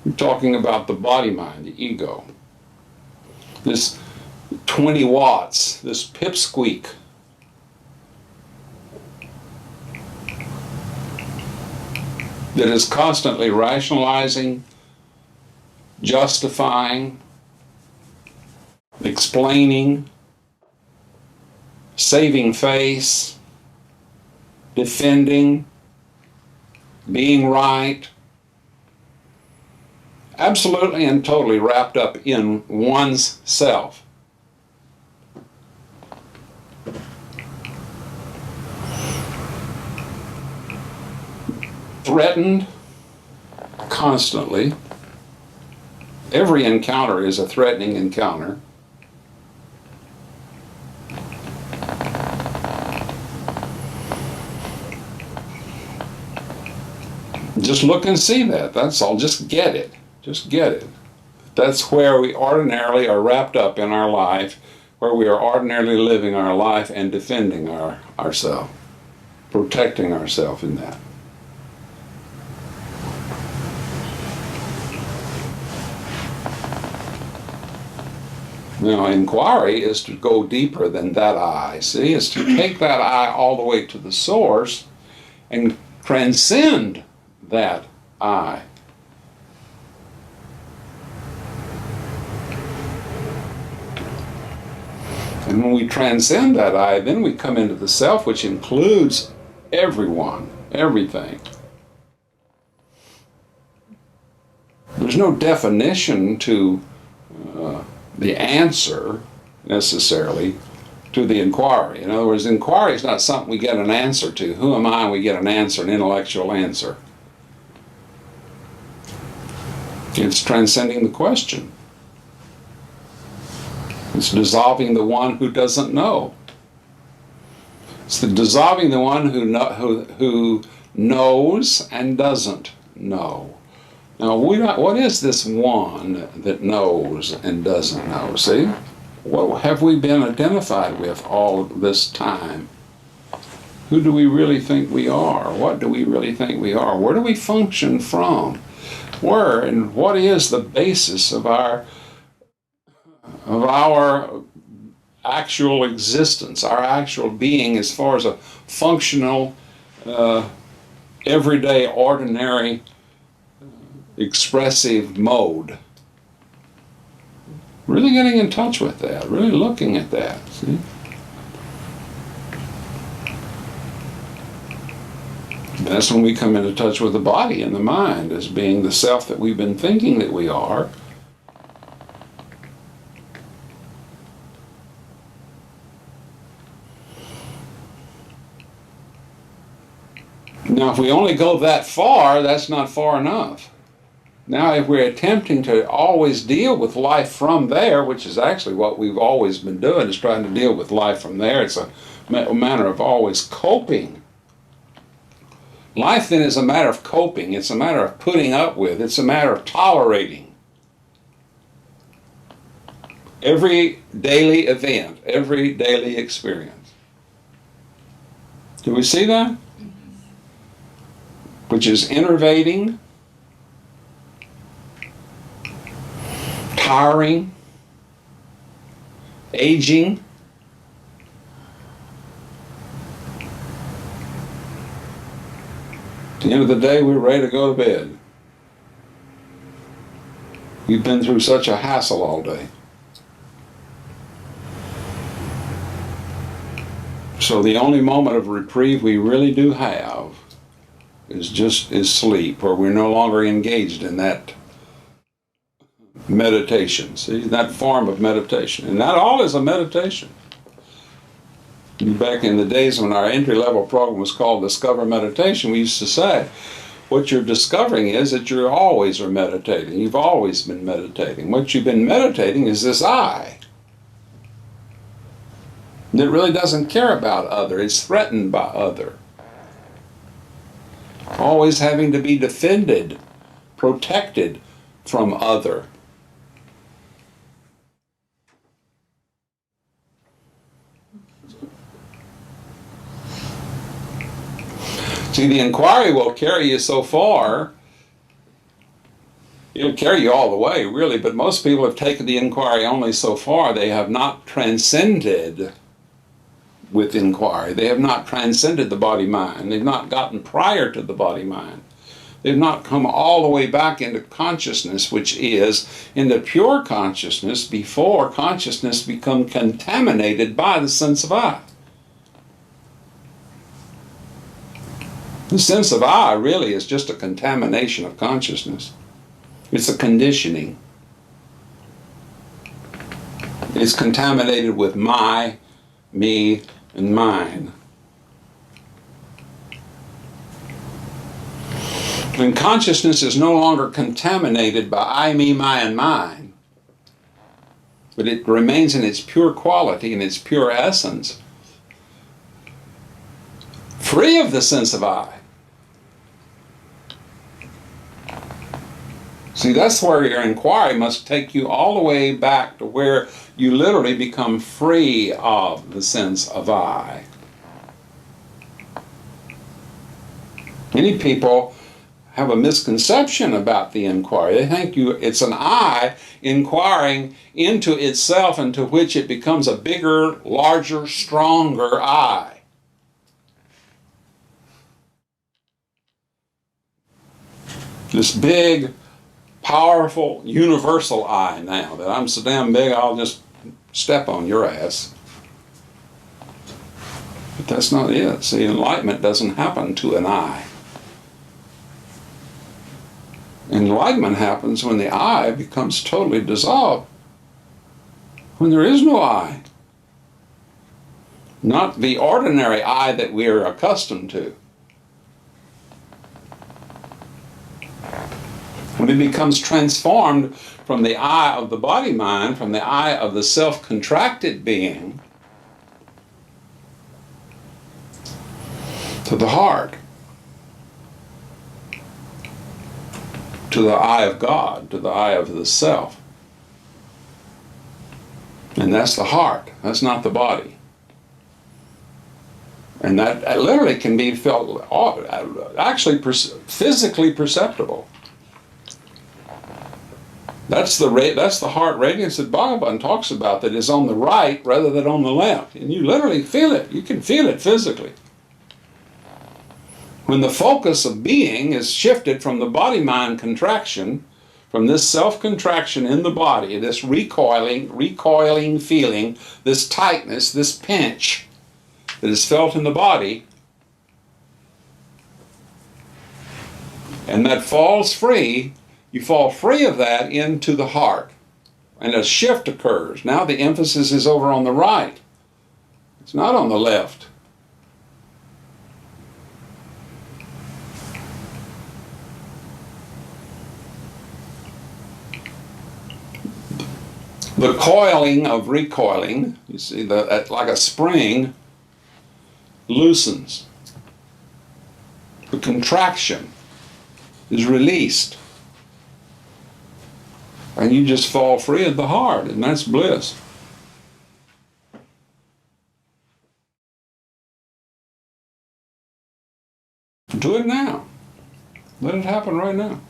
I'm talking about the body-mind, the ego. This 20 watts, this pipsqueak. That is constantly rationalizing, justifying, explaining, saving face, defending, being right, absolutely and totally wrapped up in one's self. Threatened constantly. Every encounter is a threatening encounter. Just look and see that. That's all. Just get it. Just get it. That's where we ordinarily are wrapped up in our life, where we are ordinarily living our life and defending ourselves, protecting ourselves in that. Now, inquiry is to go deeper than that I. See, it's to take that I all the way to the source and transcend that I. And when we transcend that I, then we come into the self, which includes everyone, everything. There's no definition to the answer, necessarily, to the inquiry. In other words, inquiry is not something we get an answer to. Who am I? We get an answer, an intellectual answer. It's transcending the question. It's dissolving the one who doesn't know. It's dissolving the one who knows and doesn't know. Now, what is this one that knows and doesn't know? See? What have we been identified with all this time? Who do we really think we are? What do we really think we are? Where do we function from? Where and what is the basis of our actual existence, our actual being, as far as a functional, everyday, ordinary, expressive mode? Really getting in touch with that, really looking at that, see? That's when we come into touch with the body and the mind as being the self that we've been thinking that we are. Now, if we only go that far, that's not far enough. Now, if we're attempting to always deal with life from there, which is actually what we've always been doing, is trying to deal with life from there. It's a matter of always coping. Life then is a matter of coping. It's a matter of putting up with. It's a matter of tolerating. Every daily event, every daily experience. Do we see that? Which is enervating, tiring, aging. At the end of the day, we're ready to go to bed. We've been through such a hassle all day. So the only moment of reprieve we really do have is sleep, where we're no longer engaged in that meditation. See, that form of meditation. And that all is a meditation. Back in the days when our entry-level program was called Discover Meditation, we used to say, what you're discovering is that you always are meditating. You've always been meditating. What you've been meditating is this I. That really doesn't care about other. It's threatened by other. Always having to be defended, protected from other. See, the inquiry will carry you so far It'll carry you all the way, really, but most people have taken the inquiry only so far. They have not transcended with inquiry. They have not transcended the body-mind. They've not gotten prior to the body-mind. They've not come all the way back into consciousness, which is into pure consciousness before consciousness become contaminated by the sense of I. The sense of I really is just a contamination of consciousness. It's a conditioning. It's contaminated with my, me, and mine. When consciousness is no longer contaminated by I, me, my, and mine, but it remains in its pure quality, in its pure essence, free of the sense of I. See, that's where your inquiry must take you all the way back to where you literally become free of the sense of I. Many people have a misconception about the inquiry. They think it's an I inquiring into itself, into which it becomes a bigger, larger, stronger I. This big, powerful, universal I now, that I'm so damn big I'll just step on your ass. But that's not it. See, enlightenment doesn't happen to an I. Enlightenment happens when the I becomes totally dissolved. When there is no I. Not the ordinary I that we are accustomed to. When it becomes transformed from the I of the body-mind, from the I of the self-contracted being, to the heart, to the I of God, to the I of the self. And that's the heart, that's not the body. And that literally can be felt, actually physically perceptible. That's the heart radiance that Bhagavan talks about, that is on the right rather than on the left. And you literally feel it. You can feel it physically. When the focus of being is shifted from the body-mind contraction, from this self-contraction in the body, this recoiling feeling, this tightness, this pinch that is felt in the body, and that falls free, you fall free of that into the heart, and a shift occurs. Now the emphasis is over on the right. It's not on the left. The coiling of recoiling, you see, like a spring, loosens. The contraction is released. And you just fall free of the heart, and that's bliss. Do it now. Let it happen right now.